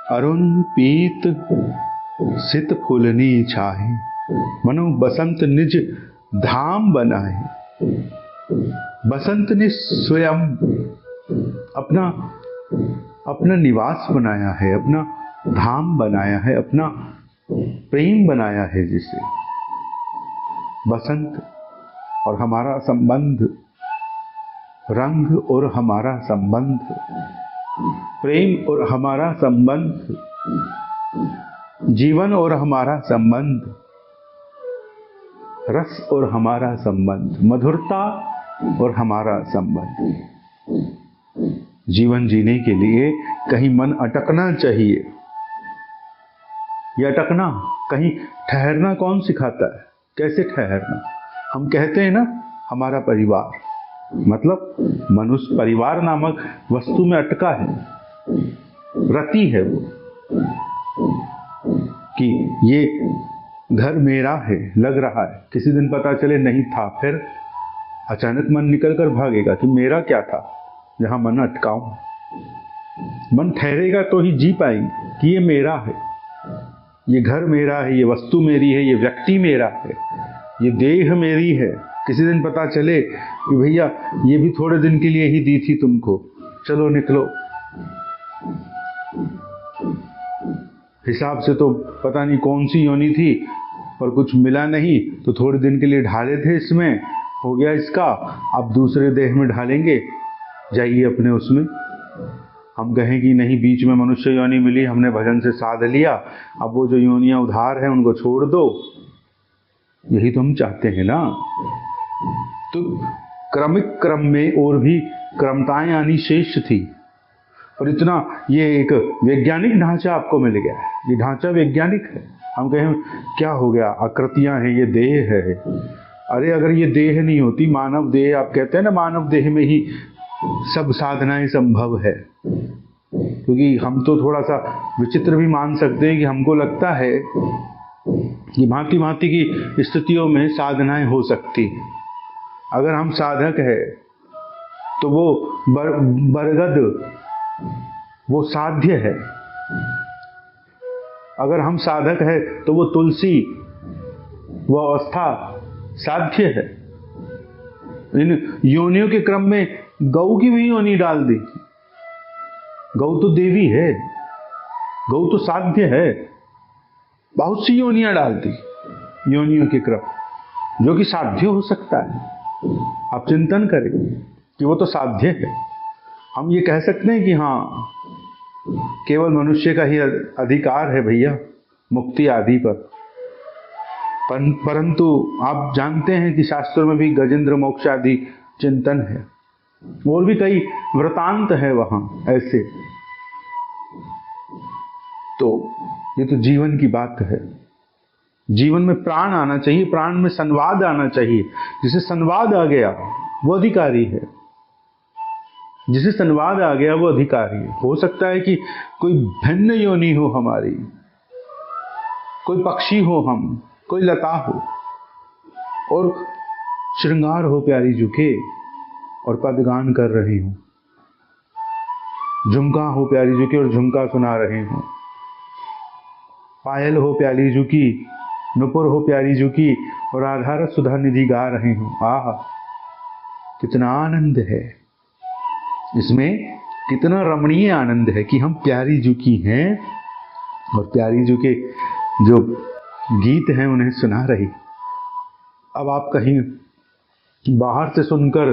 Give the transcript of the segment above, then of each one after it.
अरुण पीत सित फूलनी छाहे, मनु बसंत निज धाम बनाए। बसंत ने स्वयं अपना अपना निवास बनाया है, अपना धाम बनाया है, अपना प्रेम बनाया है। जिसे बसंत और हमारा संबंध, रंग और हमारा संबंध, प्रेम और हमारा संबंध, जीवन और हमारा संबंध, रस और हमारा संबंध, मधुरता और हमारा संबंध। जीवन जीने के लिए कहीं मन अटकना चाहिए। ये अटकना, कहीं ठहरना कौन सिखाता है? कैसे ठहरना? हम कहते हैं ना, हमारा परिवार, मतलब मनुष्य परिवार नामक वस्तु में अटका है, रति है वो, कि ये घर मेरा है, लग रहा है। किसी दिन पता चले नहीं था, फिर अचानक मन निकल कर भागेगा कि मेरा क्या था, जहां मन अटकाऊं। मन ठहरेगा तो ही जी पाएंगे कि ये मेरा है, ये घर मेरा है, ये वस्तु मेरी है, ये व्यक्ति मेरा है, ये देह मेरी है। किसी दिन पता चले कि भैया ये भी थोड़े दिन के लिए ही दी थी तुमको, चलो निकलो। हिसाब से तो पता नहीं कौन सी योनि थी, पर कुछ मिला नहीं तो थोड़े दिन के लिए ढाले थे इसमें, हो गया इसका, अब दूसरे देह में ढालेंगे, जाइए अपने उसमें। हम कहें कि नहीं, बीच में मनुष्य योनि मिली, हमने भजन से साध लिया, अब वो जो योनियां उधार हैं उनको छोड़ दो। यही तो हम चाहते हैं ना। तो क्रमिक क्रम में और भी क्रमताएं आनी शेष थी, और इतना ये एक वैज्ञानिक ढांचा आपको मिल गया है। ये ढांचा वैज्ञानिक है। हम कहें क्या हो गया, आकृतियां हैं, ये देह है। अरे अगर ये देह नहीं होती, मानव देह, आप कहते हैं ना, मानव देह में ही सब साधनाएं संभव है। क्योंकि हम तो थोड़ा सा विचित्र भी मान सकते हैं कि हमको लगता है कि भांति भांति की स्थितियों में साधनाएं हो सकती हैं। अगर हम साधक है तो वो बरगद वो साध्य है, अगर हम साधक है तो वो तुलसी वो अवस्था साध्य है। इन योनियों के क्रम में गौ की भी योनि डाल दी। गौ तो देवी है, गौ तो साध्य है, बहुत सी योनियां डाल दी योनियों के क्रम, जो कि साध्य हो सकता है। आप चिंतन करें कि वो तो साध्य है। हम ये कह सकते हैं कि हाँ, केवल मनुष्य का ही अधिकार है भैया मुक्ति आदि पर, परंतु आप जानते हैं कि शास्त्रों में भी गजेंद्र मोक्ष आदि चिंतन है, और भी कई वृतांत है वहां ऐसे। तो ये तो जीवन की बात है। जीवन में प्राण आना चाहिए, प्राण में संवाद आना चाहिए। जिसे संवाद आ गया वो अधिकारी है, जिसे संवाद आ गया वो अधिकारी है। हो सकता है कि कोई भिन्न योनि हो हमारी, कोई पक्षी हो हम, कोई लता हो, और श्रृंगार हो प्यारी झुके और पदगान कर रही हूं, झुमका हो प्यारी झुकी और झुमका सुना रही हूं, पायल हो प्यारी झुकी, नुपुर हो प्यारी झुकी और आधार सुधा निधि गा रही हूं। आह, कितना आनंद है इसमें, कितना रमणीय आनंद है कि हम प्यारी झुकी हैं और प्यारी झुके जो गीत हैं उन्हें सुना रही। अब आप कहीं बाहर से सुनकर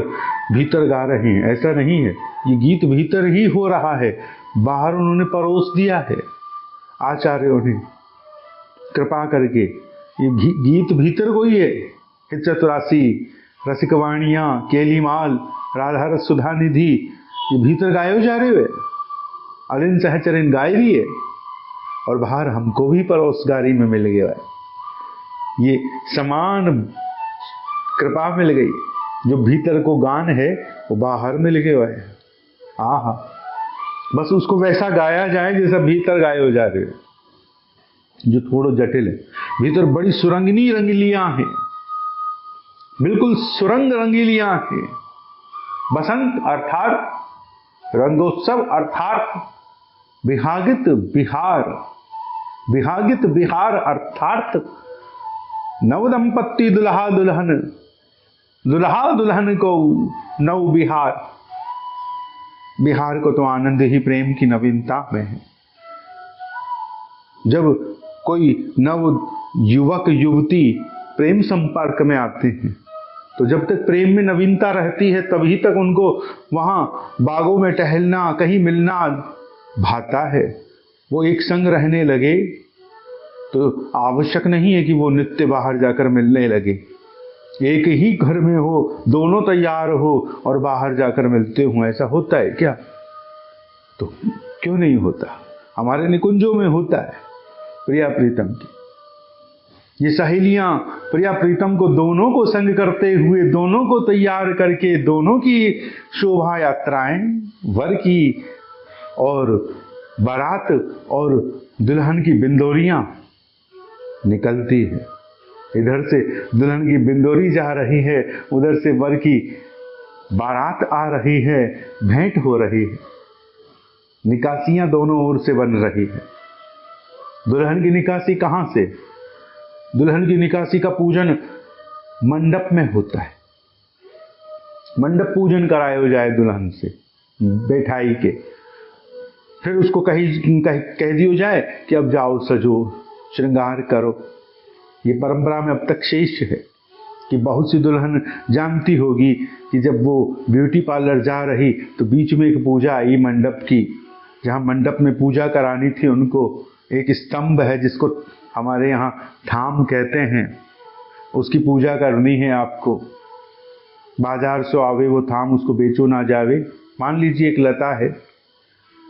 भीतर गा रहे हैं, ऐसा नहीं है। ये गीत भीतर ही हो रहा है, बाहर उन्होंने परोस दिया है आचार्यों ने कृपा करके। ये गीत भीतर को ही है। चतुरासी रसिकवाणियां, केलीमाल, राधा रस सुधा निधि, ये भीतर गाए जा रहे हुए, अलिन सहचरिन गाय भी है, और बाहर हमको भी परोसगारी में मिल गया है। ये समान कृपा मिल गई, जो भीतर को गान है वो बाहर मिल गया है। आहा, बस उसको वैसा गाया जाए जैसा भीतर गाए हो जा रहे हो, जो थोड़ा जटिल है। भीतर बड़ी सुरंगनी रंगीलियां हैं, बिल्कुल सुरंग रंगीलियां हैं। बसंत अर्थात रंगोत्सव, अर्थात विहागित बिहार, विहागित बिहार अर्थात नवदंपत्ति दुल्हा दुल्हन, दुल्हा दुल्हन को नव बिहार। बिहार को तो आनंद ही प्रेम की नवीनता में है। जब कोई नव युवक युवती प्रेम संपर्क में आते हैं तो जब तक प्रेम में नवीनता रहती है तभी तक उनको वहां बागों में टहलना, कहीं मिलना भाता है। वो एक संग रहने लगे तो आवश्यक नहीं है कि वो नित्य बाहर जाकर मिलने लगे। एक ही घर में हो, दोनों तैयार हो और बाहर जाकर मिलते हो, ऐसा होता है क्या? तो क्यों नहीं होता? हमारे निकुंजों में होता है प्रिया प्रीतम की। ये सहेलियां प्रिया प्रीतम को दोनों को संग करते हुए, दोनों को तैयार करके, दोनों की शोभा यात्राएं, वर की और बारात और दुल्हन की बिंदोरियां निकलती है। इधर से दुल्हन की बिंदोरी जा रही है, उधर से वर की बारात आ रही है, भेंट हो रही है, निकासियां दोनों ओर से बन रही है। दुल्हन की निकासी कहां से? दुल्हन की निकासी का पूजन मंडप में होता है। मंडप पूजन कराया जाए दुल्हन से बैठाई के, फिर उसको कह दियो जाए कि अब जाओ सजो, श्रृंगार करो। ये परंपरा में अब तक शेष है कि बहुत सी दुल्हन जानती होगी कि जब वो ब्यूटी पार्लर जा रही तो बीच में एक पूजा आई मंडप की, जहां मंडप में पूजा करानी थी उनको। एक स्तंभ है जिसको हमारे यहाँ ठाम कहते हैं, उसकी पूजा करनी है आपको। बाजार से आवे वो थाम, उसको बेचो ना जावे। मान लीजिए एक लता है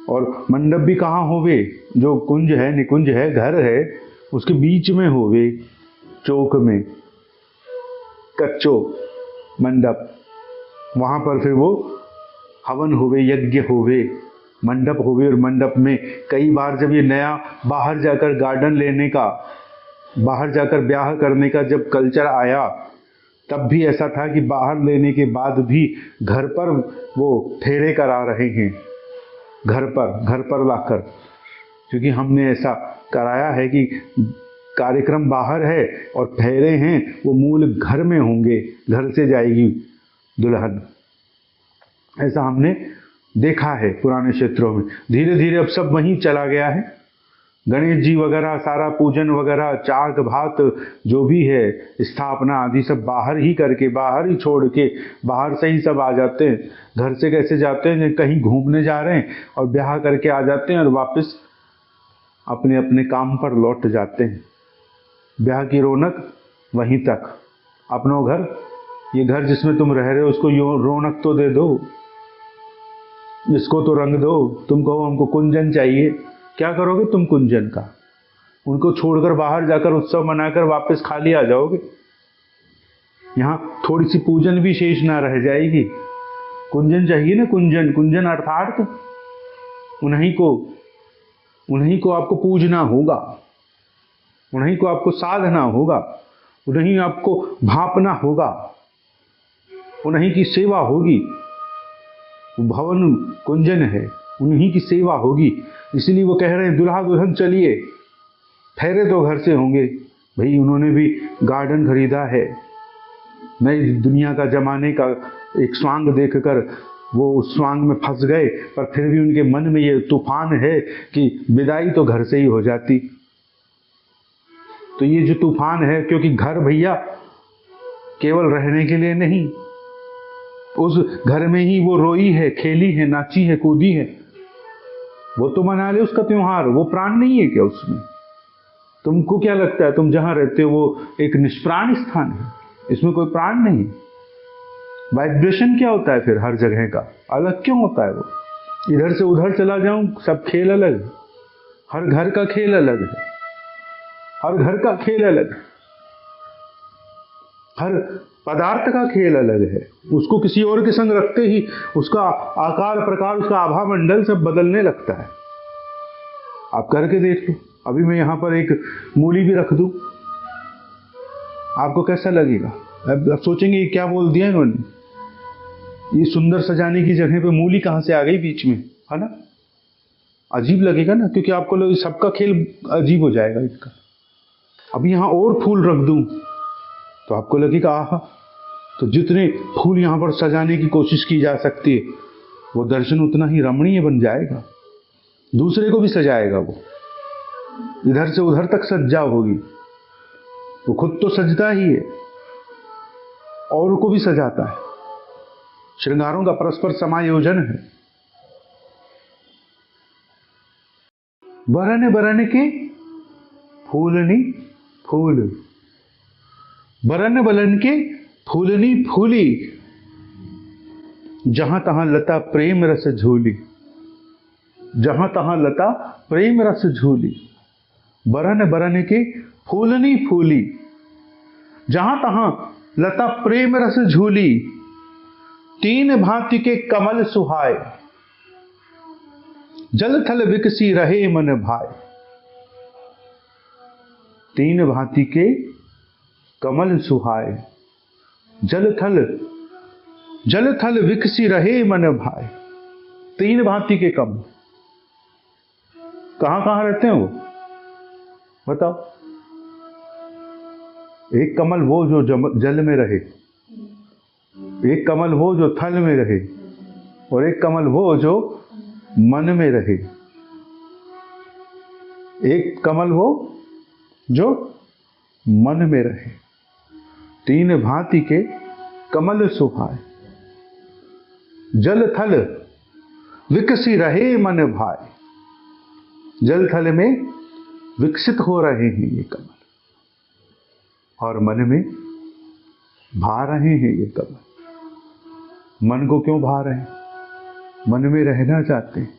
और मंडप भी कहाँ होवे? जो कुंज है, निकुंज है, घर है, उसके बीच में होवे, चौक में कच्चो मंडप। वहां पर फिर वो हवन होवे, यज्ञ होवे, मंडप होवे। और मंडप में कई बार जब ये नया बाहर जाकर गार्डन लेने का, बाहर जाकर ब्याह करने का जब कल्चर आया, तब भी ऐसा था कि बाहर लेने के बाद भी घर पर वो फेरे करा रहे हैं, घर पर लाकर। क्योंकि हमने ऐसा कराया है कि कार्यक्रम बाहर है और फेरे हैं वो मूल घर में होंगे, घर से जाएगी दुल्हन। ऐसा हमने देखा है पुराने क्षेत्रों में। धीरे धीरे अब सब वहीं चला गया है। गणेश जी वगैरह, सारा पूजन वगैरह, चाक भात जो भी है, स्थापना आदि सब बाहर ही करके, बाहर ही छोड़ के, बाहर से ही सब आ जाते हैं। घर से कैसे जाते हैं? कहीं घूमने जा रहे हैं और ब्याह करके आ जाते हैं और वापस अपने अपने काम पर लौट जाते हैं। ब्याह की रौनक वहीं तक। अपनो घर, ये घर जिसमें तुम रह रहे हो, उसको रौनक तो दे दो, इसको तो रंग दो। तुम कहो हमको कुंजन चाहिए, क्या करोगे तुम कुंजन का? उनको छोड़कर बाहर जाकर उत्सव मनाकर वापस खाली आ जाओगे। यहां थोड़ी सी पूजन भी शेष ना रह जाएगी। कुंजन चाहिए ना, कुंजन। कुंजन अर्थात उन्हीं को आपको पूजना होगा, उन्हीं को आपको साधना होगा, उन्हीं आपको भापना होगा, उन्हीं की सेवा होगी। भवन कुंजन है, उन्हीं की सेवा होगी। इसलिए वो कह रहे हैं दुल्हा दुल्हन चलिए, फेरे तो घर से होंगे। भाई उन्होंने भी गार्डन खरीदा है, नई दुनिया का जमाने का एक स्वांग देखकर वो उस स्वांग में फंस गए, पर फिर भी उनके मन में ये तूफान है कि विदाई तो घर से ही हो जाती। तो ये जो तूफान है, क्योंकि घर भैया केवल रहने के लिए नहीं, उस घर में ही वो रोई है, खेली है, नाची है, कूदी है, वो तो मना ले उसका त्योहार। वो प्राण नहीं है क्या उसमें? तुमको क्या लगता है तुम जहां रहते हो वो एक निष्प्राण स्थान है? इसमें कोई प्राण नहीं। वाइब्रेशन क्या होता है फिर हर जगह का? अलग क्यों होता है वो? इधर से उधर चला जाऊं, सब खेल अलग है। हर घर का खेल अलग है, हर घर का खेल अलग है, हर पदार्थ का खेल अलग है। उसको किसी और के संग रखते ही उसका आकार प्रकार, उसका आभा मंडल सब बदलने लगता है। आप करके देख लो। अभी मैं यहां पर एक मूली भी रख दूं, आपको कैसा लगेगा? अब सोचेंगे ये क्या बोल दिया इन्होंने, ये सुंदर सजाने की जगह पे मूली कहां से आ गई बीच में, है ना? अजीब लगेगा ना, क्योंकि आपको लोग सबका खेल अजीब हो जाएगा इसका। अब यहाँ और फूल रख दूं तो आपको लगेगा आहा, तो जितने फूल यहाँ पर सजाने की कोशिश की जा सकती है वो दर्शन उतना ही रमणीय बन जाएगा, दूसरे को भी सजाएगा। वो इधर से उधर तक सज्जा होगी, वो खुद तो सजता ही है और को भी सजाता है। श्रृंगारों का परस्पर समायोजन है। बरन बरन के फूलनी फूल, बरन बरन के फूलनी फूली, जहां तहां लता प्रेम रस झूली, जहां तहां लता प्रेम रस झूली। बरन बरन के फूलनी फूली, जहां तहां लता प्रेम रस झूली। तीन भांति के कमल सुहाए, जल थल विकसी रहे मन भाए। तीन भांति के कमल सुहाए, जल थल विकसी रहे मन भाए। तीन भांति के कमल कहां कहां रहते हैं वो बताओ? एक कमल वो जो जल में रहे, एक कमल वो जो थल में रहे, और एक कमल वो जो मन में रहे। एक कमल वो जो मन में रहे। तीन भांति के कमल सुहाए, जल थल विकसी रहे मन भाए। जल थल में विकसित हो रहे हैं ये कमल, और मन में भा रहे हैं ये कमल। मन को क्यों भा रहे हैं? मन में रहना चाहते हैं,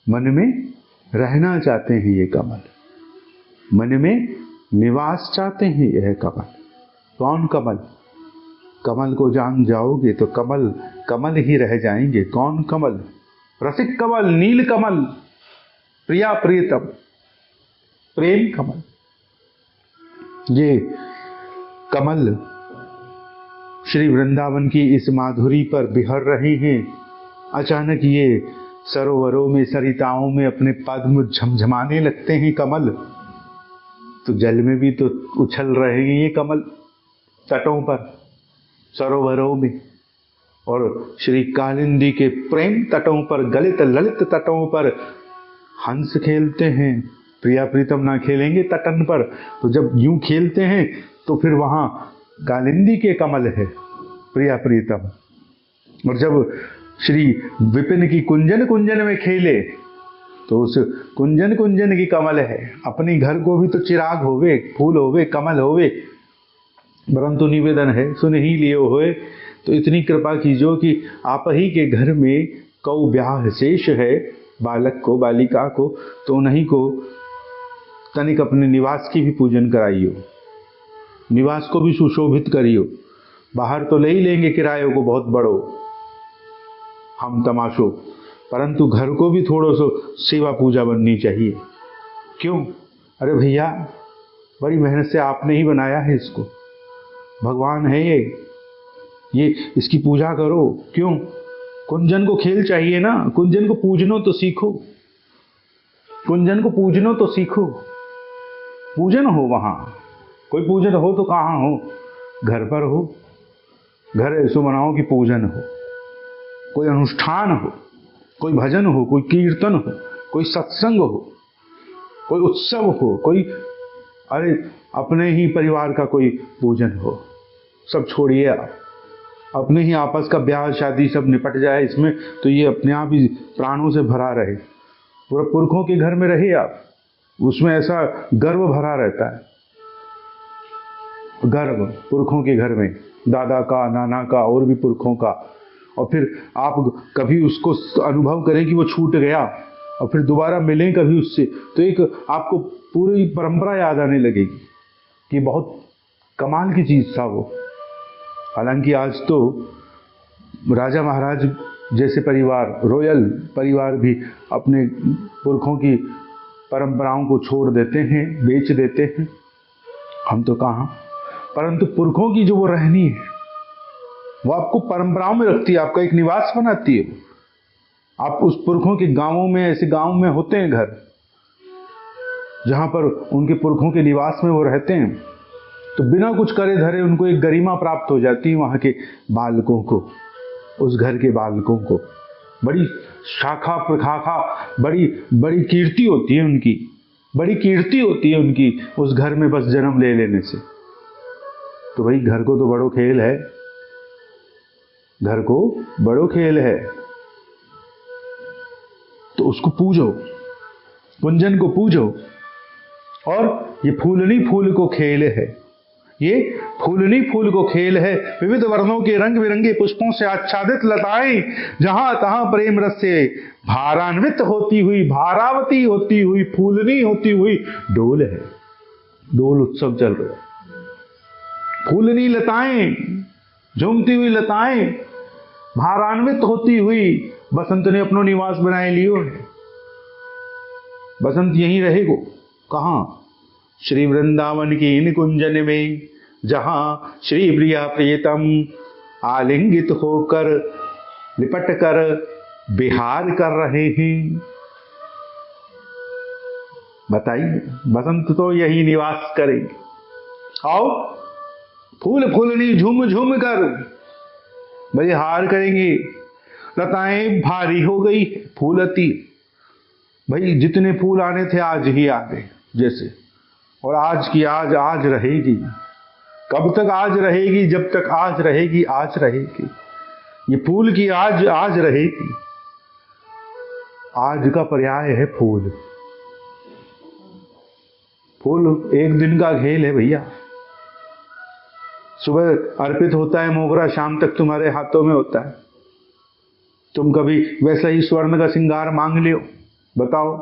मन में रहना चाहते हैं ये कमल, मन में निवास चाहते हैं यह कमल। कौन कमल? कमल को जान जाओगे तो कमल कमल ही रह जाएंगे। कौन कमल? रसिक कमल, नील कमल, प्रिया प्रियतम, प्रेम कमल। ये कमल श्री वृंदावन की इस माधुरी पर बिहर रहे हैं। अचानक ये सरोवरों में, सरिताओं में अपने पद्म झमझमाने लगते हैं कमल, तो जल में भी तो उछल रहे हैं ये कमल, तटों पर, सरोवरों में। और श्री कालिंदी के प्रेम तटों पर, गलित ललित तटों पर हंस खेलते हैं। प्रिया प्रीतम ना खेलेंगे तटन पर, तो जब यूं खेलते हैं तो फिर वहां कालिंदी के कमल है, प्रिया प्रीतम। और जब श्री विपिन की कुंजन कुंजन में खेले तो उस कुंजन कुंजन की कमल है। अपने घर को भी तो चिराग होवे, फूल होवे, कमल होवे, परंतु निवेदन है सुन ही लियो होए। तो इतनी कृपा कीजो कि आप ही के घर में कौ ब्याह शेष है, बालक को, बालिका को, तो उन्हीं को तनिक अपने निवास की भी पूजन कराइयो, निवास को भी सुशोभित करियो। बाहर तो ले ही लेंगे किरायों को बहुत बड़ो हम तमाशो, परंतु घर को भी थोड़ा सो सेवा पूजा बननी चाहिए। क्यों? अरे भैया, बड़ी मेहनत से आपने ही बनाया है इसको, भगवान है ये इसकी पूजा करो। क्यों? कुंजन को खेल चाहिए ना, कुंजन को पूजनो तो सीखो, कुंजन को पूजनो तो सीखो। पूजन हो वहां, कोई पूजन हो तो कहां हो? घर पर हो, घर ऐसो बनाओ कि पूजन हो, कोई अनुष्ठान हो, कोई भजन हो, कोई कीर्तन हो, कोई सत्संग हो, कोई उत्सव हो, कोई अरे अपने ही परिवार का कोई पूजन हो। सब छोड़िए आप, अपने ही आपस का ब्याह शादी सब निपट जाए इसमें, तो ये अपने आप ही प्राणों से भरा रहे। पूरा पुरखों के घर में रहे आप, उसमें ऐसा गर्व भरा रहता है, गर्व पुरखों के घर में, दादा का, नाना का और भी पुरखों का। और फिर आप कभी उसको अनुभव करें कि वो छूट गया और फिर दोबारा मिलें कभी उससे, तो एक आपको पूरी परंपरा याद आने लगेगी कि बहुत कमाल की चीज था वो। हालांकि आज तो राजा महाराज जैसे परिवार, रॉयल परिवार भी अपने पुरखों की परंपराओं को छोड़ देते हैं, बेच देते हैं। हम तो कहाँ, परंतु पुरखों की जो वो रहनी है वो आपको परंपराओं में रखती है, आपका एक निवास बनाती है। आप उस पुरखों के गांवों में, ऐसे गांव में होते हैं घर जहां पर उनके पुरखों के निवास में वो रहते हैं, तो बिना कुछ करे धरे उनको एक गरिमा प्राप्त हो जाती है वहां के बालकों को, उस घर के बालकों को। बड़ी शाखा प्रखाखा, बड़ी बड़ी कीर्ति होती है उनकी, बड़ी कीर्ति होती है उनकी उस घर में बस जन्म ले लेने से। तो भाई घर को तो बड़ो खेल है, घर को बड़ो खेल है, तो उसको पूजो, कुंजन को पूजो। और ये फूलनी फूल को खेल है, ये फूलनी फूल को खेल है। विविध वर्णों के रंग बिरंगे पुष्पों से आच्छादित लताएं जहां तहां प्रेम रस से भारान्वित होती हुई, भारावती होती हुई, फूलनी होती हुई डोल है। डोल उत्सव चल रहा है। फूलनी लताएं, झूमती हुई लताएं, भारान्वित होती हुई। बसंत ने अपनो निवास बनाए लियो है। बसंत यहीं रहेगो। कहां? श्री वृंदावन की इन कुंजन में, जहां श्री प्रिया प्रियतम आलिंगित होकर लिपट कर विहार कर रहे हैं। बताइए, बसंत तो यही निवास करेंगे। आओ, फूल फूलनी झूम झूम कर विहार करेंगे। लताएं भारी हो गई, फूलती। भाई जितने फूल आने थे आज ही आ गए जैसे, और आज की आज आज रहेगी। कब तक आज रहेगी? जब तक आज रहेगी आज रहेगी। ये फूल की आज आज रहेगी। आज का पर्याय है फूल। फूल एक दिन का खेल है भैया। सुबह अर्पित होता है मोगरा, शाम तक तुम्हारे हाथों में होता है। तुम कभी वैसा ही स्वर्ण का श्रृंगार मांग लियो, बताओ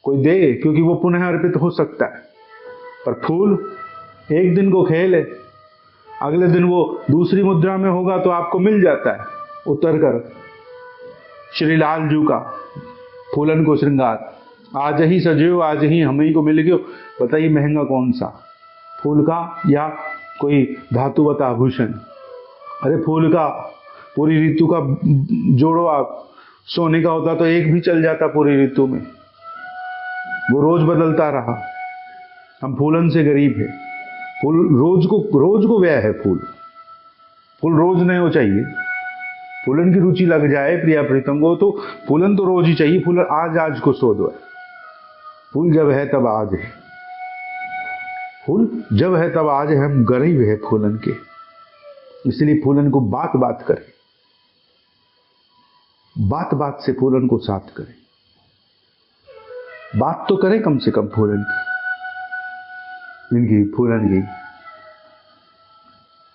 कोई दे? क्योंकि वो पुनः अर्पित हो सकता है। पर फूल एक दिन को खेल है। अगले दिन वो दूसरी मुद्रा में होगा तो आपको मिल जाता है उतर कर। श्री लाल जू का फूलन को श्रृंगार, आज ही सजो, आज ही हम ही को मिल गयो। बताइए महंगा कौन सा, फूल का या कोई धातुवत आभूषण? अरे फूल का पूरी ऋतु का जोड़ो आप। सोने का होता तो एक भी चल जाता पूरी ऋतु में, वो रोज बदलता रहा। हम फूलन से गरीब है। फूल रोज को व्यय है। फूल रोज नहीं हो चाहिए। फूलन की रुचि लग जाए प्रिया प्रीतम को तो फूलन तो रोज ही चाहिए। फूलन आज आज को सो दो। फूल जब है तब आज है। फूल जब है तब आज है। हम गरीब है फूलन के, इसलिए फूलन को बात बात करें, बात बात से फूलन को साथ करें। बात तो करें कम से कम फूलन की, इनकी फूलन की।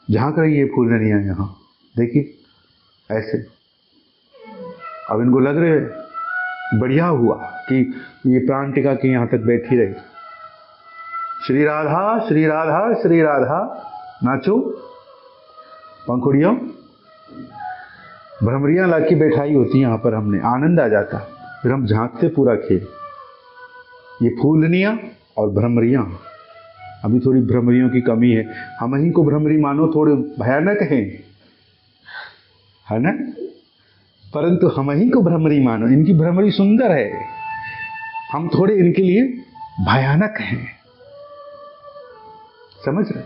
झांक रही है फूलनियां यहां, देखिए ऐसे। अब इनको लग रहे बढ़िया हुआ कि ये प्राण टिका के यहां तक बैठी रही। श्री राधा श्री राधा श्री राधा, नाचो पंखुड़ियों। भ्रमरियां लाके बैठाई होती यहां पर, हमने आनंद आ जाता। फिर हम झांकते पूरा खेल। ये फूलनियां और भ्रमरियां, अभी थोड़ी भ्रमरियों की कमी है। हम ही को भ्रमरी मानो थोड़े भयानक है ना? परंतु हम ही को भ्रमरी मानो, इनकी भ्रमरी सुंदर है, हम थोड़े इनके लिए भयानक हैं। समझ रहे?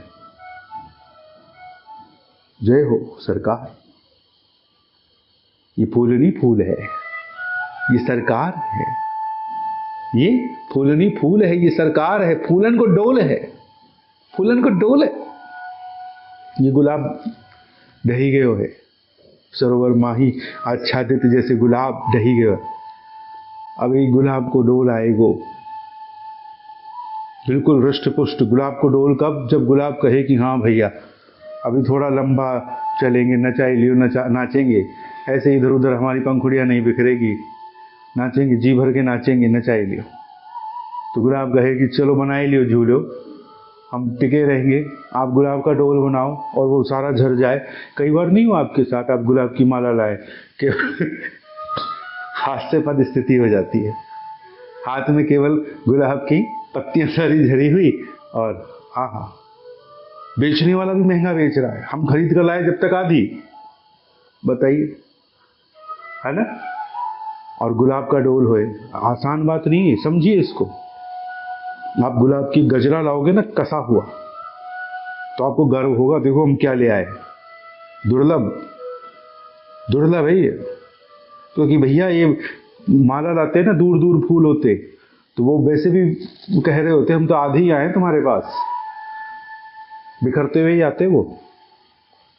जय हो सरकार। ये फूलनी फूल है, ये सरकार है। ये फूलनी फूल है, ये सरकार है। फूलन को डोल है, फूलन को डोल है। ये गुलाब ढही गयो है, सरोवर माही आच्छादित जैसे गुलाब ढही गयो। अब ये गुलाब को डोल आएगो, बिल्कुल रुष्ट पुष्ट गुलाब को डोल। कब? जब गुलाब कहे कि हाँ भैया अभी थोड़ा लंबा चलेंगे, नचाई लियो, नाचेंगे। ऐसे इधर उधर हमारी पंखुड़ियां नहीं बिखरेगी, नाचेंगे, जी भर के नाचेंगे, नचाई लियो। तो गुलाब कहे कि चलो बनाई लियो झूलो, हम टिके रहेंगे। आप गुलाब का डोल बनाओ और वो सारा झर जाए। कई बार नहीं हो आपके साथ, आप गुलाब की माला लाए कि हास्यास्पद स्थिति हो जाती है। हाथ में केवल गुलाब की पत्तियां सारी झड़ी हुई और आहा, बेचने वाला भी महंगा बेच रहा है, हम खरीद कर लाए जब तक आधी। बताइए, है ना? और गुलाब का डोल होए, आसान बात नहीं है, समझिए इसको। आप गुलाब की गजरा लाओगे ना कसा हुआ, तो आपको गर्व होगा, देखो हम क्या ले आए, दुर्लभ दुर्लभ है ये। क्योंकि भैया ये माला लाते हैं ना, दूर दूर फूल होते, तो वो वैसे भी कह रहे होते हम तो आधे ही आए तुम्हारे पास, बिखरते हुए ही आते वो,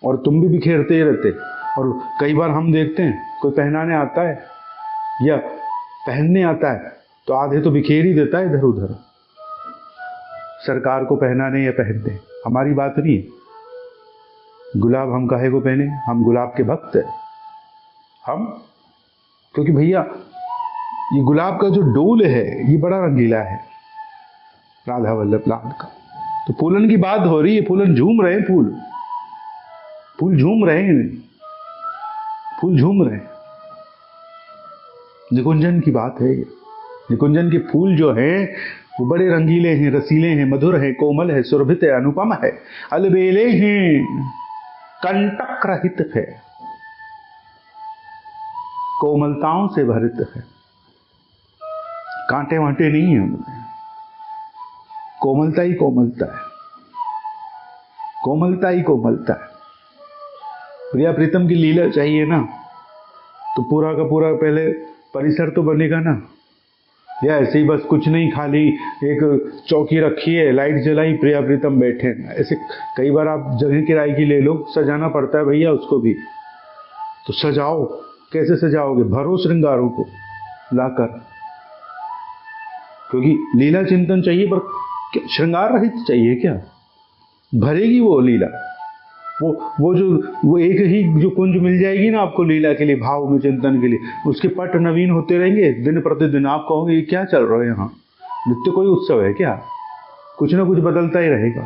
और तुम भी बिखेरते ही रहते। और कई बार हम देखते हैं कोई पहनाने आता है या पहनने आता है तो आधे तो बिखेर ही देता है इधर उधर। सरकार को पहनाने या पहनते, हमारी बात नहीं है। गुलाब हम काहे को पहने, हम गुलाब के भक्त हैं हम। क्योंकि भैया ये गुलाब का जो डोल है ये बड़ा रंगीला है, राधा वल्लभ लाल का। तो फूलन की बात हो रही है, फूलन झूम रहे हैं, फूल झूम रहे हैं, फूल झूम रहे हैं। निकुंजन की बात है ये। निकुंजन के फूल जो हैं वो बड़े रंगीले हैं, रसीले हैं, मधुर हैं, कोमल है, सुरभित है, अनुपम है, अलबेले हैं, कंटक रहित है, कोमलताओं से भरित है, कांटे वांटे नहीं है उनमें, कोमलता ही कोमलता है, कोमलता ही कोमलता है। प्रिया प्रीतम की लीला चाहिए ना, तो पूरा का पूरा पहले परिसर तो बनेगा ना, या ऐसे ही बस कुछ नहीं, खाली एक चौकी रखी है, लाइट जलाई, प्रिया प्रीतम बैठे। ऐसे कई बार आप जगह किराए की ले लो, सजाना पड़ता है भैया उसको भी, तो सजाओ। कैसे सजाओगे, भरो श्रृंगारों को लाकर, क्योंकि लीला चिंतन चाहिए, पर श्रृंगार रहित चाहिए क्या, भरेगी वो लीला। वो एक ही जो कुंज मिल जाएगी ना आपको लीला के लिए, भाव में चिंतन के लिए, उसके पट नवीन होते रहेंगे दिन प्रतिदिन। आप कहोगे ये क्या चल रहा है यहाँ, नित्य कोई उत्सव है क्या, कुछ ना कुछ बदलता ही रहेगा।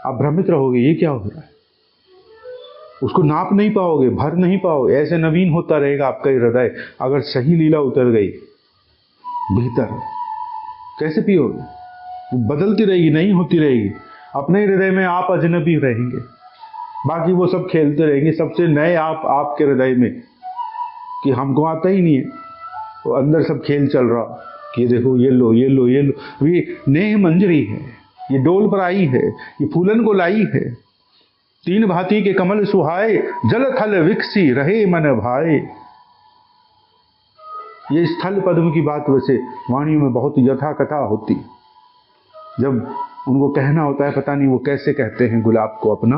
आप भ्रमित रहोगे ये क्या हो रहा है, उसको नाप नहीं पाओगे, भर नहीं पाओगे। ऐसे नवीन होता रहेगा आपका हृदय, अगर सही लीला उतर गई भीतर, कैसे पियोगे, वो बदलती रहेगी, नहीं होती रहेगी। अपने हृदय में आप अजनबी रहेंगे, बाकी वो सब खेलते रहेंगे, सबसे नए आप आपके हृदय में, कि हमको आता ही नहीं है, तो अंदर सब खेल चल रहा कि ये देखो, ये लो ये लो ये लो। ये नेह मंजरी है, ये डोल पर आई है, ये फूलन को लाई है, तीन भांति के कमल सुहाए, जल थल विकसी रहे मन भाए। ये स्थल पद्म की बात वैसे वाणी में बहुत यथा कथा होती, जब उनको कहना होता है पता नहीं वो कैसे कहते हैं गुलाब को अपना,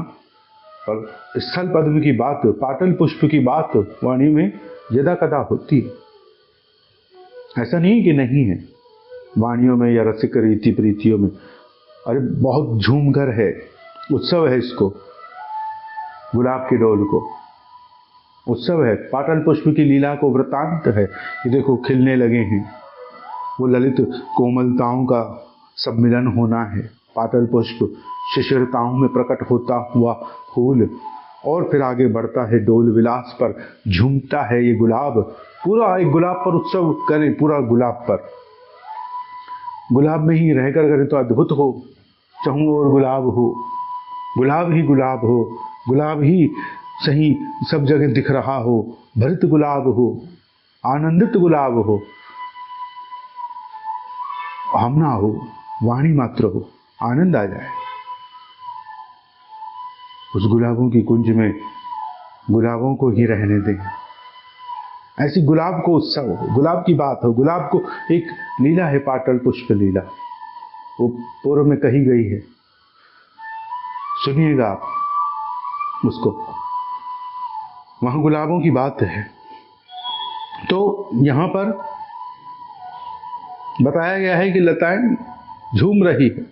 और स्थल पद्म की बात, पाटल पुष्प की बात वाणी में यदा कदा होती है। ऐसा नहीं कि नहीं है वाणियों में या रसिक रीति प्रीतियों में, अरे बहुत झूमघर है, उत्सव है इसको, गुलाब के डोल को उत्सव है, पाटल पुष्प की लीला को वृतांत है। ये देखो खिलने लगे हैं, वो ललित कोमलताओं का सम्मिलन होना है। पाटल पुष्प शिशिरताओं में प्रकट होता हुआ फूल, और फिर आगे बढ़ता है डोल विलास पर, झूमता है ये गुलाब। पूरा एक गुलाब पर उत्सव करें, पूरा गुलाब पर, गुलाब में ही रहकर करें तो अद्भुत हो। चाहूं और गुलाब हो, गुलाब ही गुलाब हो, गुलाब ही सही सब जगह दिख रहा हो, भरित गुलाब हो, आनंदित गुलाब हो, हम ना हो, वाणी मात्र हो, आनंद आ जाए। उस गुलाबों की कुंज में गुलाबों को ही रहने दें, ऐसी गुलाब को उत्सव हो, गुलाब की बात हो। गुलाब को एक लीला है, पाटल पुष्प लीला, वो पूर्व में कही गई है, सुनिएगा आप उसको, वहां गुलाबों की बात है। तो यहां पर बताया गया है कि लताएं झूम रही है,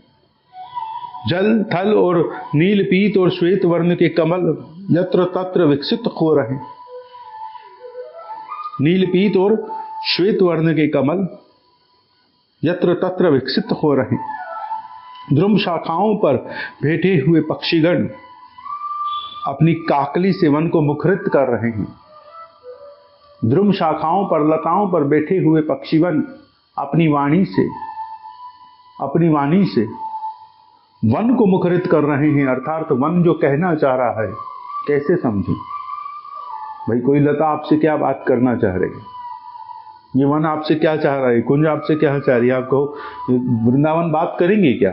जल थल और नील पीत और श्वेत वर्ण के कमल यत्र तत्र विकसित हो रहे। नील पीत और श्वेत वर्ण के कमल यत्र तत्र विकसित हो रहे। द्रुम शाखाओं पर बैठे हुए पक्षीगण अपनी काकली से वन को मुखरित कर रहे हैं। द्रुम शाखाओं पर, लताओं पर बैठे हुए पक्षीगण अपनी वाणी से वन को मुखरित कर रहे हैं। अर्थात वन जो कहना चाह रहा है, कैसे समझें, भाई कोई लता आपसे क्या बात करना चाह रही है, ये वन आपसे क्या चाह रहा है, कुंज आपसे क्या चाह रही है, आपको वृंदावन बात करेंगे क्या?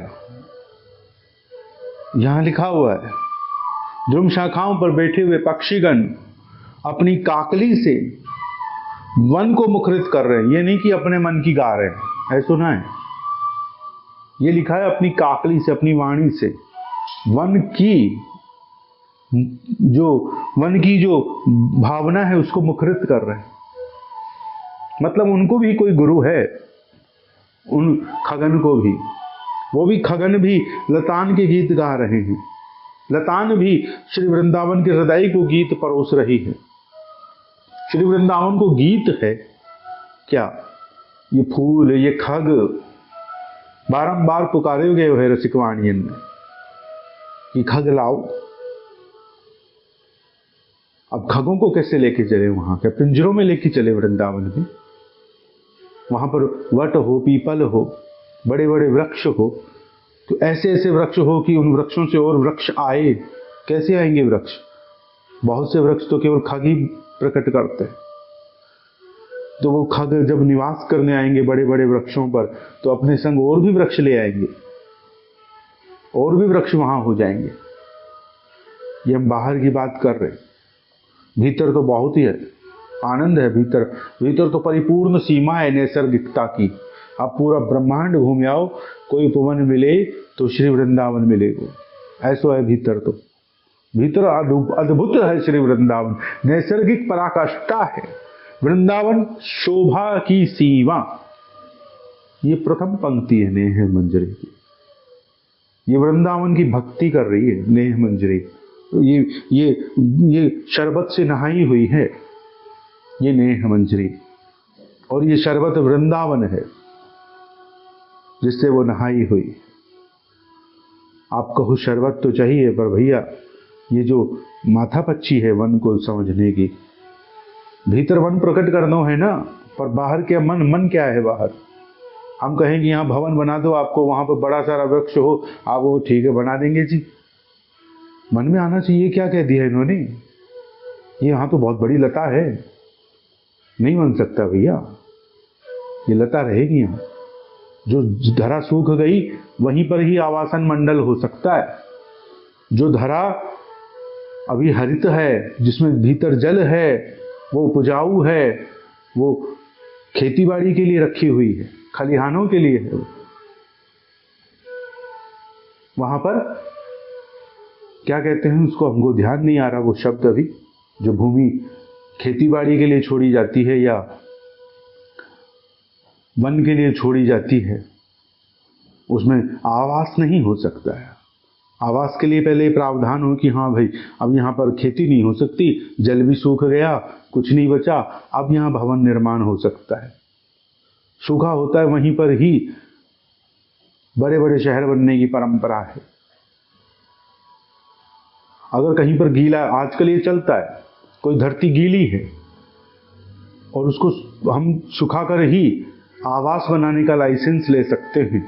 यहां लिखा हुआ है, ध्रुम शाखाओं पर बैठे हुए पक्षीगण अपनी काकली से वन को मुखरित कर रहे हैं। ये नहीं कि अपने मन की गा रहे हैं, ऐसा सुना है, ये लिखा है अपनी काकली से, अपनी वाणी से वन की जो भावना है उसको मुखरित कर रहे हैं। मतलब उनको भी कोई गुरु है, उन खगन को भी, वो भी खगन भी लतान के गीत गा रहे हैं। लतान भी श्री वृंदावन के हृदय को गीत परोस रही है। श्री वृंदावन को गीत है क्या? ये फूल, ये खग बारंबार पुकारे गए हुए रसिकवाणियन में कि खग लाओ। अब खगों को कैसे लेके चले वहां? क्या पिंजरों में लेके चले वृंदावन में? वहां पर वट हो, पीपल हो, बड़े बड़े वृक्ष हो, तो ऐसे ऐसे वृक्ष हो कि उन वृक्षों से और वृक्ष आए। कैसे आएंगे वृक्ष? बहुत से वृक्ष तो केवल खग ही प्रकट करते हैं। तो वो खग जब निवास करने आएंगे बड़े बड़े वृक्षों पर, तो अपने संग और भी वृक्ष ले आएंगे, और भी वृक्ष वहां हो जाएंगे। ये हम बाहर की बात कर रहे हैं, भीतर तो बहुत ही है, आनंद है भीतर। भीतर तो परिपूर्ण सीमा है नैसर्गिकता की। आप पूरा ब्रह्मांड घूम आओ, कोई उपवन मिले तो श्री वृंदावन मिलेगा, ऐसा है भीतर। तो भीतर अद्भुत है श्री वृंदावन, नैसर्गिक पराकाष्ठा है वृंदावन, शोभा की सीमा। ये प्रथम पंक्ति है नेह मंजरी की। ये वृंदावन की भक्ति कर रही है नेह मंजरी। ये शरबत से नहाई हुई है ये नेह मंजरी, और ये शरबत वृंदावन है जिससे वो नहाई हुई। आप कहो शरबत तो चाहिए, पर भैया ये जो माथा पच्ची है वन को समझने की, भीतर वन प्रकट करना है ना, पर बाहर क्या मन क्या है बाहर? हम कहेंगे यहाँ भवन बना दो आपको, वहां पर बड़ा सारा वृक्ष हो, आप वो ठीक है बना देंगे जी। मन में आना चाहिए क्या कह दिया इन्होंने, ये यहाँ तो बहुत बड़ी लता है, नहीं बन सकता भैया, ये लता रहेगी यहाँ। जो धरा सूख गई वहीं पर ही आवासन मंडल हो सकता है। जो धरा अभी हरित है, जिसमें भीतर जल है, वो उपजाऊ है, वो खेतीबाड़ी के लिए रखी हुई है, खलिहानों के लिए है। वहां पर क्या कहते हैं उसको, हमको ध्यान नहीं आ रहा वो शब्द अभी। जो भूमि खेतीबाड़ी के लिए छोड़ी जाती है या वन के लिए छोड़ी जाती है, उसमें आवास नहीं हो सकता है। आवास के लिए पहले प्रावधान हो कि हाँ भाई अब यहाँ पर खेती नहीं हो सकती, जल भी सूख गया, कुछ नहीं बचा, अब यहाँ भवन निर्माण हो सकता है। सूखा होता है वहीं पर ही बड़े बड़े शहर बनने की परंपरा है। अगर कहीं पर गीला, आजकल ये चलता है, कोई धरती गीली है और उसको हम सुखाकर ही आवास बनाने का लाइसेंस ले सकते हैं,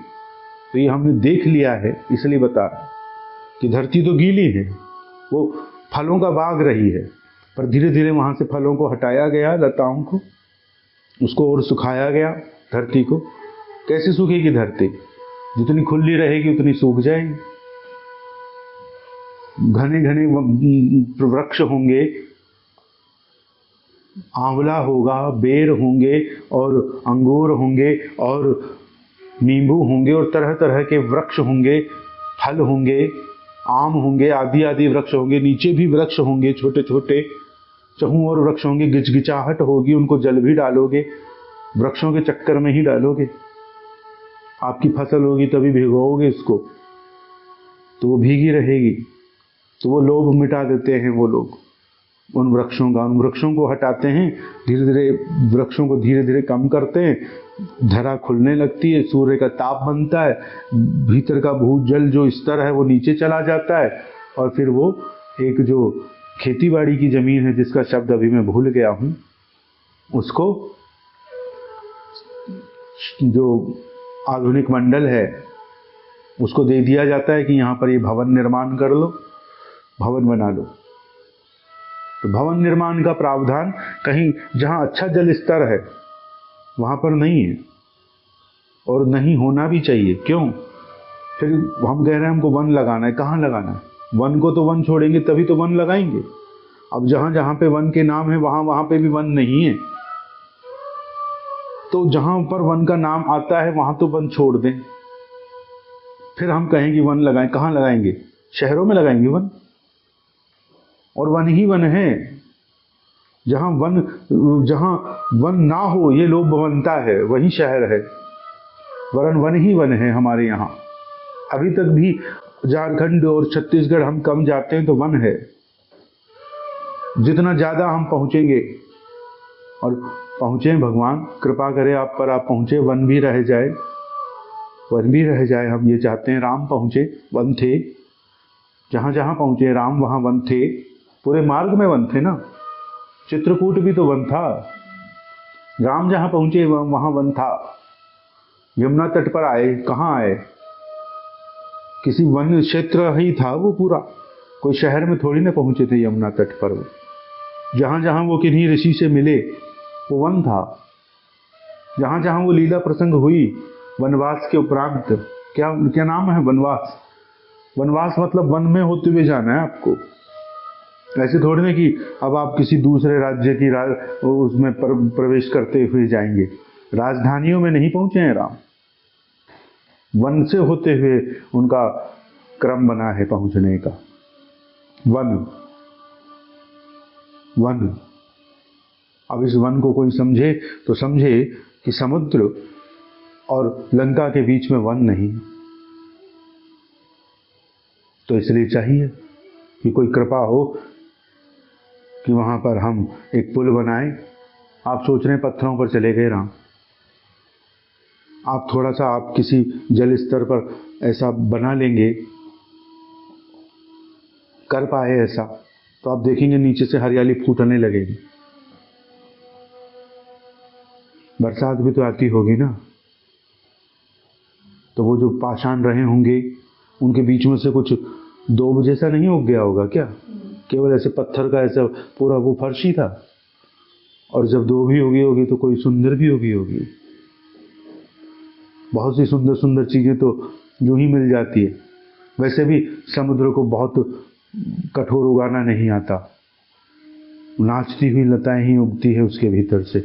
तो ये हमने देख लिया है, इसलिए बता रहा कि धरती तो गीली है, वो फलों का बाग रही है, पर धीरे धीरे वहां से फलों को हटाया गया, लताओं को, उसको और सुखाया गया धरती को। कैसे सूखेगी धरती? जितनी खुली रहेगी उतनी सूख जाएगी। घने घने वृक्ष होंगे, आंवला होगा, बेर होंगे और अंगूर होंगे और नींबू होंगे और तरह तरह के वृक्ष होंगे, फल होंगे, आम होंगे, आदि आदि वृक्ष होंगे। नीचे भी वृक्ष होंगे छोटे छोटे, चहु और वृक्ष होंगे। गिचगिचाहट होगी, उनको जल भी डालोगे, वृक्षों के चक्कर में ही डालोगे। आपकी फसल होगी तभी भिगोगे इसको, तो वो भीगी रहेगी। तो वो लोभ मिटा देते हैं वो लोग उन वृक्षों का, उन वृक्षों को हटाते हैं, धीरे धीरे वृक्षों को धीरे धीरे कम करते हैं, धरा खुलने लगती है, सूर्य का ताप बनता है, भीतर का भूजल जो स्तर है वो नीचे चला जाता है, और फिर वो एक जो खेतीबाड़ी की जमीन है जिसका शब्द अभी मैं भूल गया हूं, उसको जो आधुनिक मंडल है उसको दे दिया जाता है कि यहाँ पर ये भवन निर्माण कर लो, भवन बना लो। तो भवन निर्माण का प्रावधान कहीं जहां अच्छा जल स्तर है वहां पर नहीं है, और नहीं होना भी चाहिए। क्यों? फिर हम कह रहे हैं हमको वन लगाना है, कहाँ लगाना है? वन को तो वन छोड़ेंगे तभी तो वन लगाएंगे। अब जहां जहां पे वन के नाम है वहां वहां पे भी वन नहीं है, तो जहां पर वन का नाम आता है वहां तो वन छोड़ दें। फिर हम कहें कि वन लगाएं, कहाँ लगाएंगे? शहरों में लगाएंगे वन, और वन ही वन है। जहां वन ना हो ये लोभ बनता है वही शहर है, वरन वन ही वन है हमारे यहाँ। अभी तक भी झारखंड और छत्तीसगढ़ हम कम जाते हैं तो वन है। जितना ज्यादा हम पहुंचेंगे, और पहुंचे, भगवान कृपा करे आप पर, आप पहुंचे, वन भी रह जाए, वन भी रह जाए, हम ये चाहते हैं। राम पहुंचे, वन थे, जहां जहां पहुंचे राम वहां वन थे, पूरे मार्ग में वन थे ना। चित्रकूट भी तो वन था, राम जहां पहुंचे वहां वन था। यमुना तट पर आए, कहाँ आए? किसी वन क्षेत्र ही था वो पूरा, कोई शहर में थोड़ी ना पहुंचे थे यमुना तट पर। वो जहां जहां वो किन्हीं ऋषि से मिले वो वन था। जहां जहां वो लीला प्रसंग हुई वनवास के उपरांत, क्या नाम है? वनवास। वनवास मतलब वन में होते हुए जाना है आपको। ऐसे थोड़ी ना कि अब आप किसी दूसरे राज्य की उसमें प्रवेश करते हुए जाएंगे। राजधानियों में नहीं पहुंचे हैं राम, वन से होते हुए उनका क्रम बना है पहुंचने का। One one. अब इस वन को कोई समझे तो समझे कि समुद्र और लंका के बीच में वन नहीं, तो इसलिए चाहिए कि कोई कृपा हो कि वहां पर हम एक पुल बनाएं। आप सोच रहे हैं पत्थरों पर चले गए राम, आप थोड़ा सा आप किसी जल स्तर पर ऐसा बना लेंगे, कर पाए ऐसा, तो आप देखेंगे नीचे से हरियाली फूटने लगेगी। बरसात भी तो आती होगी ना, तो वो जो पाषाण रहे होंगे उनके बीच में से कुछ दोब जैसा नहीं उग गया होगा क्या? केवल ऐसे पत्थर का ऐसा पूरा वो फर्श ही था, और जब दोब ही उगी होगी तो कोई सुंदर भी उगी होगी। बहुत सी सुंदर सुंदर चीजें तो यूं ही मिल जाती है। वैसे भी समुद्र को बहुत कठोर उगाना नहीं आता, नाचती हुई लताएं ही उगती है उसके भीतर से।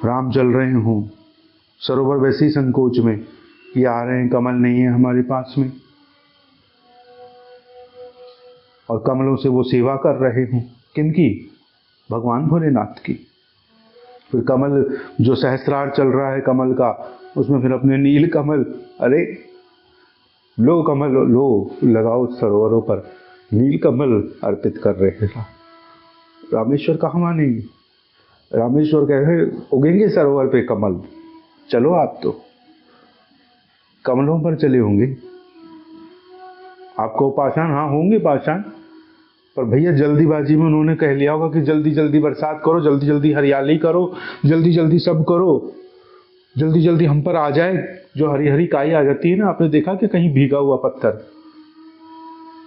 राम चल रहे हों सरोवर वैसे ही संकोच में, ये आ रहे हैं, कमल नहीं है हमारे पास में, और कमलों से वो सेवा कर रहे हों। किनकी? भगवान भोलेनाथ की। फिर कमल जो सहस्रार चल रहा है कमल का, उसमें फिर अपने नील कमल, अरे लो कमल लो, लगाओ सरोवरों पर, नील कमल अर्पित कर रहे हैं। रामेश्वर कहाँ मानेंगे? रामेश्वर कह रहे उगेंगे सरोवर पे कमल, चलो आप तो कमलों पर चले होंगे। आपको पाषाण, हाँ होंगे पाषाण, पर भैया जल्दीबाजी में उन्होंने कह लिया होगा कि जल्दी जल्दी बरसात करो, जल्दी जल्दी हरियाली करो, जल्दी जल्दी सब करो, जल्दी जल्दी हम पर आ जाए। जो हरी हरी काई आ जाती है ना, आपने देखा कि कहीं भीगा हुआ पत्थर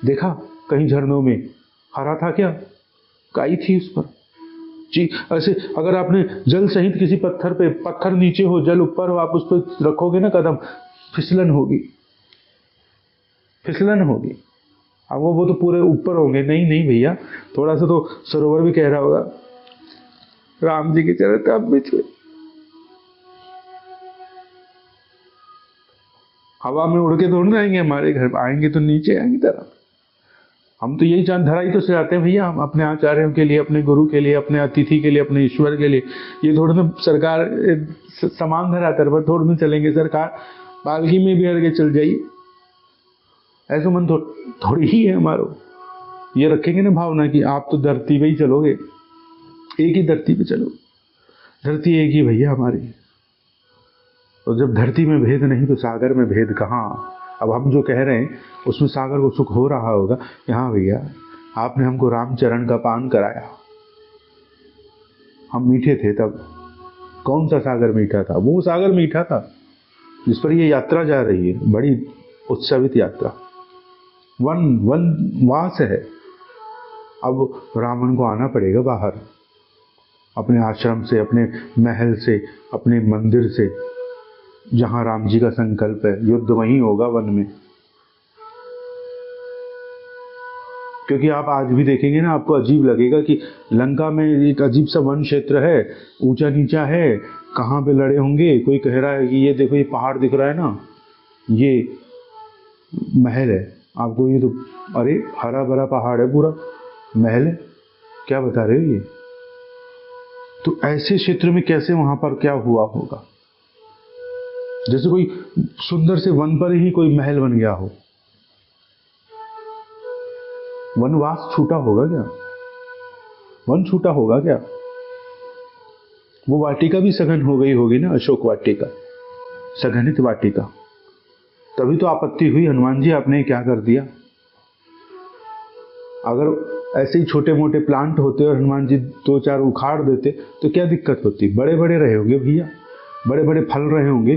देखा? कहीं झरनों में हरा था क्या? काई थी उस पर जी। ऐसे अगर आपने जल सहित किसी पत्थर पे, पत्थर नीचे हो जल ऊपर हो, आप उस पर रखोगे ना कदम, फिसलन होगी, फिसलन होगी। अब वो तो पूरे ऊपर होंगे। नहीं नहीं भैया, थोड़ा सा तो सरोवर भी कह रहा होगा राम जी के चरण तब भी छुए। हवा में उड़ के थोड़ी ना आएंगे हमारे घर, आएंगे तो नीचे आएंगे तरफ। हम तो यही चांद धराई तो से आते हैं भैया, हम अपने आचार्यों के लिए, अपने गुरु के लिए, अपने अतिथि के लिए, अपने ईश्वर के लिए। ये थोड़ी ना सरकार समान धरातर पर थोड़ी ना चलेंगे सरकार, पालकी में भी हर चल जाइए, ऐसा मन थोड़ी ही है हमारो। ये रखेंगे ना भावना कि आप तो धरती पे ही चलोगे, एक ही धरती पे चलो, धरती एक ही भैया हमारी। तो जब धरती में भेद नहीं तो सागर में भेद कहाँ? अब हम जो कह रहे हैं उसमें सागर को सुख हो रहा होगा कि हाँ भैया आपने हमको रामचरण का पान कराया, हम मीठे थे तब। कौन सा सागर मीठा था? वो सागर मीठा था जिस पर ये यात्रा जा रही है, बड़ी उत्सवित यात्रा। वन वनवास है। अब रावण को आना पड़ेगा बाहर, अपने आश्रम से, अपने महल से, अपने मंदिर से, जहां राम जी का संकल्प है। युद्ध वहीं होगा, वन में। क्योंकि आप आज भी देखेंगे ना, आपको अजीब लगेगा कि लंका में एक अजीब सा वन क्षेत्र है, ऊंचा नीचा है, कहाँ पे लड़े होंगे। कोई कह रहा है कि ये देखो, ये पहाड़ दिख रहा है ना, ये महल है। आपको ये तो, अरे हरा भरा पहाड़ है, पूरा महल है, क्या बता रहे हो ये? तो ऐसे क्षेत्र में कैसे वहां पर क्या हुआ होगा? जैसे कोई सुंदर से वन पर ही कोई महल बन गया हो। वनवास छूटा होगा क्या? वन छूटा होगा क्या? वो वाटिका भी सघन हो गई होगी ना, अशोक वाटिका, सघनित वाटिका। तभी तो आपत्ति हुई, हनुमान जी आपने क्या कर दिया। अगर ऐसे ही छोटे मोटे प्लांट होते और हनुमान जी 2-4 उखाड़ देते तो क्या दिक्कत होती? बड़े बड़े रहे होंगे भैया, बड़े बड़े फल रहे होंगे,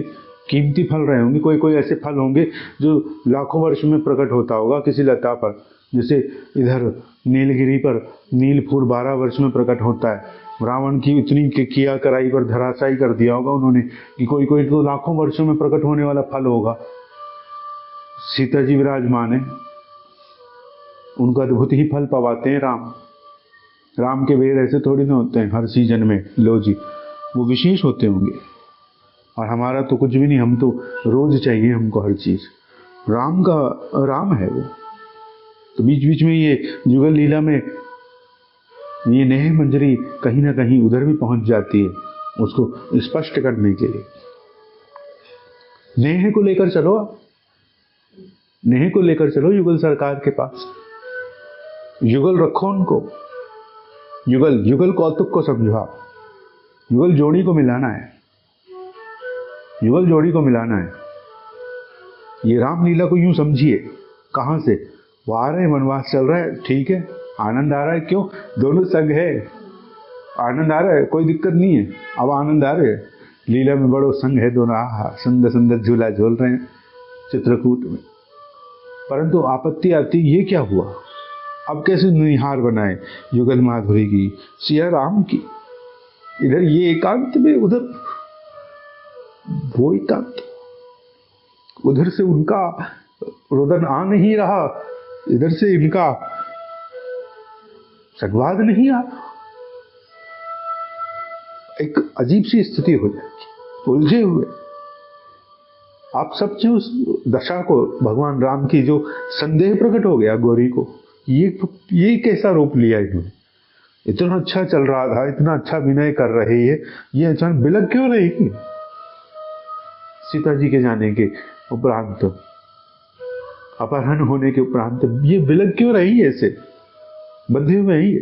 कीमती फल रहे होंगे। कोई कोई ऐसे फल होंगे जो लाखों वर्ष में प्रकट होता होगा किसी लता पर। जैसे इधर नीलगिरी पर नीलफूल 12 वर्ष में प्रकट होता है। रावण की इतनी किया कराई पर धराशायी कर दिया होगा उन्होंने कि कोई कोई तो लाखों वर्षों में प्रकट होने वाला फल होगा। सीता जी विराजमान है, उनका अद्भुत ही फल पवाते हैं राम। राम के बेर ऐसे थोड़ी ना होते हैं हर सीजन में, लो जी, वो विशेष होते होंगे। और हमारा तो कुछ भी नहीं, हम तो रोज चाहिए हमको हर चीज। राम का राम है वो। तो बीच बीच में ये युगल लीला में ये नेह मंजरी कहीं ना कहीं उधर भी पहुंच जाती है, उसको स्पष्ट करने के लिए। नेह को लेकर चलो आप, नेह को लेकर चलो युगल सरकार के पास, युगल रखो उनको। युगल युगल कौतुक को समझो आप। युगल जोड़ी को मिलाना है, युगल जोड़ी को मिलाना है। ये रामलीला को यूं समझिए, कहां से वो आ रहे हैं, वनवास चल रहा है, ठीक है, आनंद आ रहा है। क्यों? दोनों संग है, आनंद आ रहा है, कोई दिक्कत नहीं है। अब आनंद आ रहे है, लीला में बड़ो संग है दोनों, आहा सुंदर सुंदर झूला झूल रहे हैं चित्रकूट में। परंतु आपत्ति आती, ये क्या हुआ? अब कैसे निहार बनाए युगल माधुरी की, सिया राम की। इधर ये एकांत में, उधर वो एकांत, उधर से उनका रुदन आ नहीं रहा, इधर से इनका संवाद नहीं आ रहा। एक अजीब सी स्थिति हो जाती, उलझे हुए। आप सब जो उस दशा को, भगवान राम की जो संदेह प्रकट हो गया गौरी को, ये कैसा रूप लिया इन्होंने? इतना अच्छा चल रहा था, इतना अच्छा विनय कर रही है, ये अचानक बिलक क्यों रही? सीता जी के जाने के उपरांत, अपहरण होने के उपरांत ये बिलक क्यों रही है? ऐसे बंधे हुए ही,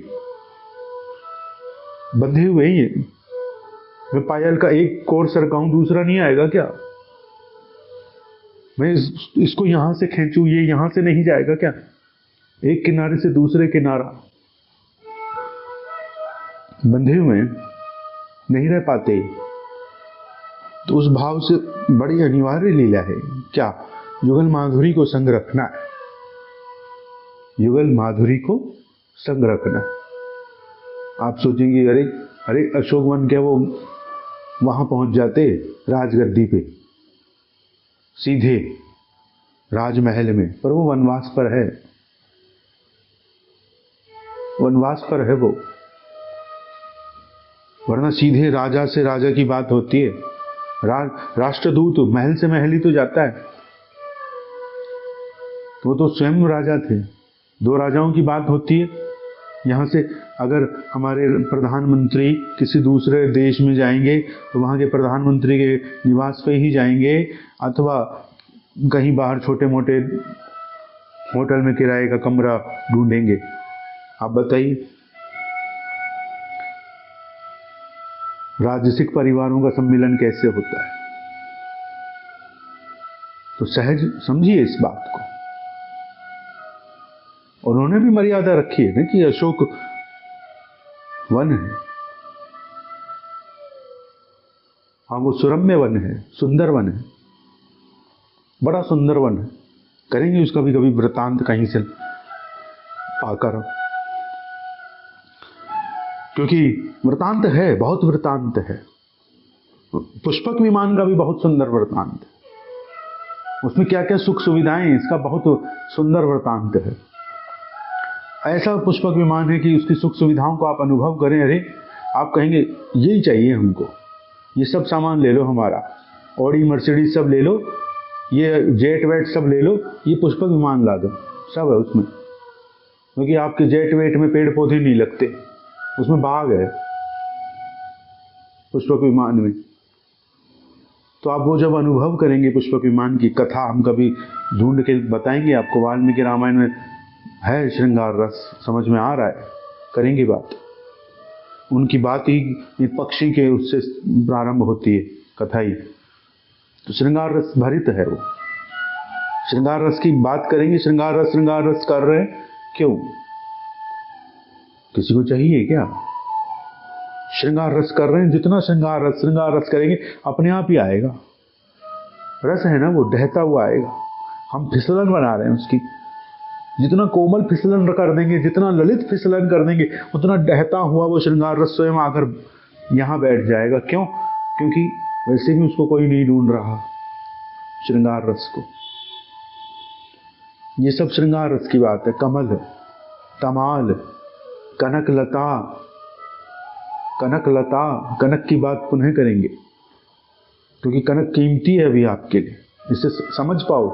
बंधे हुए ही। मैं पायल का एक कोर सरकाऊं, दूसरा नहीं आएगा क्या? मैं इसको यहां से खींचूं, ये यहां से नहीं जाएगा क्या? एक किनारे से दूसरे किनारा, बंधे हुए नहीं रह पाते। तो उस भाव से बड़ी अनिवार्य लीला है क्या? युगल माधुरी को संग रखना है, युगल माधुरी को संग रखना। आप सोचेंगे अरे अरे अशोक वन क्या वो वहां पहुंच जाते राजगद्दी पे सीधे राजमहल में, पर वो वनवास पर है, वनवास पर है वो। वरना सीधे राजा से राजा की बात होती है। राष्ट्रदूत महल से महल ही तो जाता है। वो तो स्वयं राजा थे, 2 राजाओं की बात होती है। यहाँ से अगर हमारे प्रधानमंत्री किसी दूसरे देश में जाएंगे तो वहाँ के प्रधानमंत्री के निवास पे ही जाएंगे, अथवा कहीं बाहर छोटे मोटे होटल में किराए का कमरा ढूंढेंगे। आप बताइए, राजसिक परिवारों का सम्मिलन कैसे होता है? तो सहज समझिए इस बात को। उन्होंने भी मर्यादा रखी है ना कि अशोक वन है, हाँ वो सुरम्य वन है, सुंदर वन है, बड़ा सुंदर वन है। करेंगे उसका भी कभी वृतांत कहीं से पाकर। क्योंकि वृतांत है, बहुत वृतांत है। पुष्पक विमान का भी बहुत सुंदर वृतांत है। उसमें क्या क्या सुख सुविधाएं, इसका बहुत सुंदर वृतांत है। ऐसा पुष्पक विमान है कि उसकी सुख सुविधाओं को आप अनुभव करें, अरे आप कहेंगे यही चाहिए हमको, ये सब सामान ले लो, हमारा ऑडी मर्सिडीज सब ले लो, ये जेट वेट सब ले लो, ये पुष्पक विमान ला दो, सब है उसमें। क्योंकि आपके जेट वेट में पेड़ पौधे नहीं लगते, उसमें बाग है पुष्पक विमान में। तो आप वो जब अनुभव करेंगे, पुष्पक विमान की कथा हम कभी ढूंढ के बताएंगे आपको, वाल्मीकि रामायण में है श्रृंगार रस, समझ में आ रहा है, करेंगे बात। उनकी बात ही पक्षी के उससे प्रारंभ होती है कथा ही, तो श्रृंगार रस भरित है वो। श्रृंगार रस की बात करेंगे, श्रृंगार रस कर रहे हैं, क्यों? किसी को चाहिए क्या? श्रृंगार रस कर रहे हैं, जितना श्रृंगार रस करेंगे अपने आप ही आएगा। रस है ना वो, बहता हुआ आएगा। हम फिसलन बना रहे हैं उसकी, जितना कोमल फिसलन कर देंगे, जितना ललित फिसलन कर देंगे, उतना बहता हुआ वो श्रृंगार रस स्वयं आकर यहां बैठ जाएगा। क्यों? क्योंकि वैसे भी उसको कोई नहीं ढूंढ रहा श्रृंगार रस को। ये सब श्रृंगार रस की बात है। कमल, तमाल, कनकलता, कनक की बात पुनः करेंगे, क्योंकि कनक कीमती है अभी आपके लिए, इसे समझ पाओ।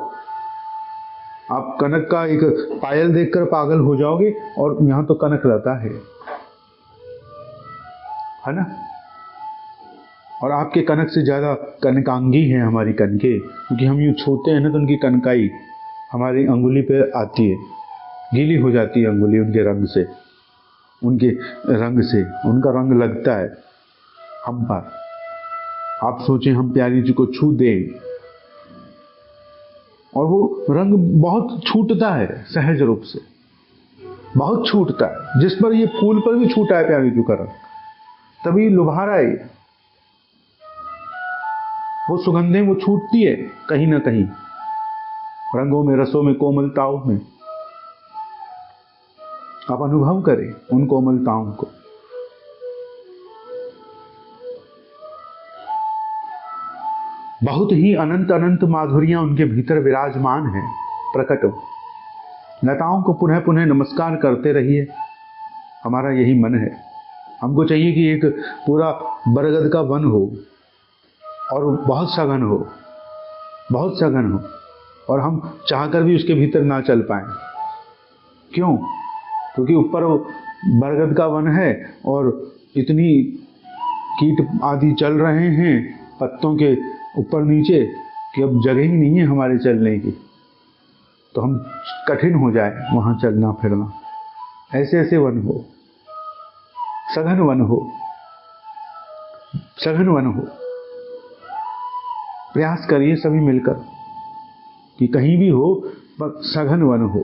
आप कनक का एक पायल देखकर पागल हो जाओगे, और यहां तो कनकलता है ना। और आपके कनक से ज्यादा कनकांगी है हमारी कनके, क्योंकि हम यूं छूते हैं ना तो उनकी कनकाई हमारी अंगुली पे आती है, गीली हो जाती है अंगुली उनके रंग से, उनका रंग लगता है हम पर। आप सोचें हम प्यारी जी को छू दें और वो रंग बहुत छूटता है, सहज रूप से बहुत छूटता है। जिस पर ये फूल पर भी छूटा है प्यारी जी का रंग, तभी लुभा रहा है। वो सुगंधें वो छूटती है कहीं ना कहीं, रंगों में, रसों में, कोमलताओं में। आप अनुभव करें उन कोमलताओं को। बहुत ही अनंत अनंत माधुरियां उनके भीतर विराजमान हैं, प्रकट हो। लताओं को पुनः पुनः नमस्कार करते रहिए, हमारा यही मन है। हमको चाहिए कि एक पूरा बरगद का वन हो और बहुत सघन हो, बहुत सघन हो, और हम चाहकर भी उसके भीतर ना चल पाए। क्यों? क्योंकि ऊपर बरगद का वन है और इतनी कीट आदि चल रहे हैं पत्तों के ऊपर नीचे कि अब जगह ही नहीं है हमारे चलने की, तो हम कठिन हो जाए वहां चलना फिरना। ऐसे ऐसे वन हो, सघन वन हो, सघन वन हो। प्रयास करिए सभी मिलकर कि कहीं भी हो पर सघन वन हो,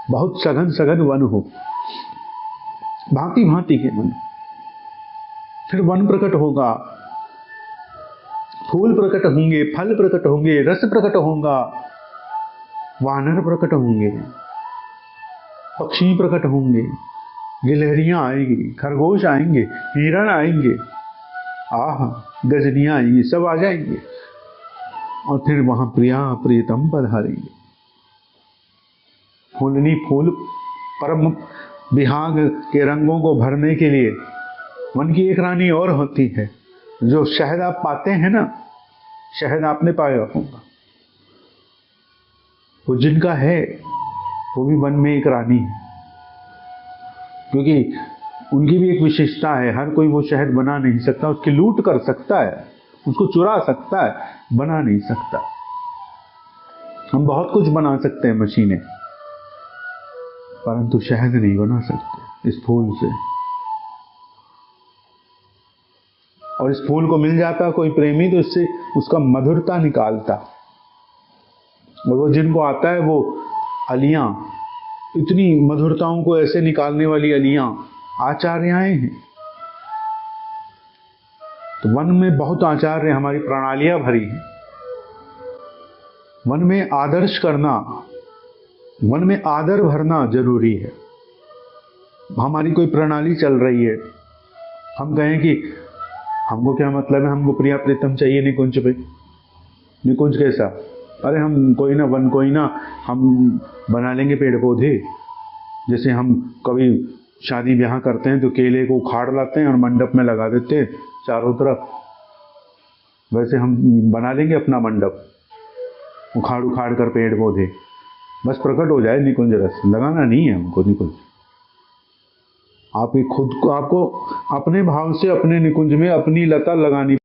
बहुत सघन सघन वन हो, भांति भांति के वन। फिर वन प्रकट होगा, फूल प्रकट होंगे, फल प्रकट होंगे, रस प्रकट होगा, वानर प्रकट होंगे, पक्षी प्रकट होंगे, गिलहरियां आएंगी, खरगोश आएंगे, हिरण आएंगे, गजनियां आएंगी, सब आ जाएंगे। और फिर वहां प्रियतम पधारेंगे। फूलनी फूल परम विहाग के रंगों को भरने के लिए वन की एक रानी और होती है। जो शहद आप पाते हैं ना, शहद आपने पाया होगा, वो जिनका है वो भी वन में एक रानी है, क्योंकि उनकी भी एक विशेषता है। हर कोई वो शहद बना नहीं सकता, उसकी लूट कर सकता है, उसको चुरा सकता है, बना नहीं सकता। हम बहुत कुछ बना सकते हैं मशीनें, परंतु शहद नहीं बना सकते इस फूल से। और इस फूल को मिल जाता कोई प्रेमी तो इससे उसका मधुरता निकालता। और वो जिनको आता है वो अलियां, इतनी मधुरताओं को ऐसे निकालने वाली अलियां आचार्याएं हैं। तो वन में बहुत आचार्य, हमारी प्रणालियां भरी हैं। वन में आदर्श करना, वन में आदर भरना जरूरी है। हमारी कोई प्रणाली चल रही है, हम कहें कि हमको क्या मतलब है, हमको प्रिया प्रीतम चाहिए निकुंज पे। निकुंज कैसा? अरे हम कोई ना हम बना लेंगे पेड़ पौधे। जैसे हम कभी शादी ब्याह करते हैं तो केले को उखाड़ लाते हैं और मंडप में लगा देते हैं चारों तरफ, वैसे हम बना लेंगे अपना मंडप, उखाड़ उखाड़ कर पेड़ पौधे, बस प्रकट हो जाए निकुंज रस। लगाना नहीं है हमको निकुंज। आप खुद को, आपको अपने भाव से अपने निकुंज में अपनी लता लगानी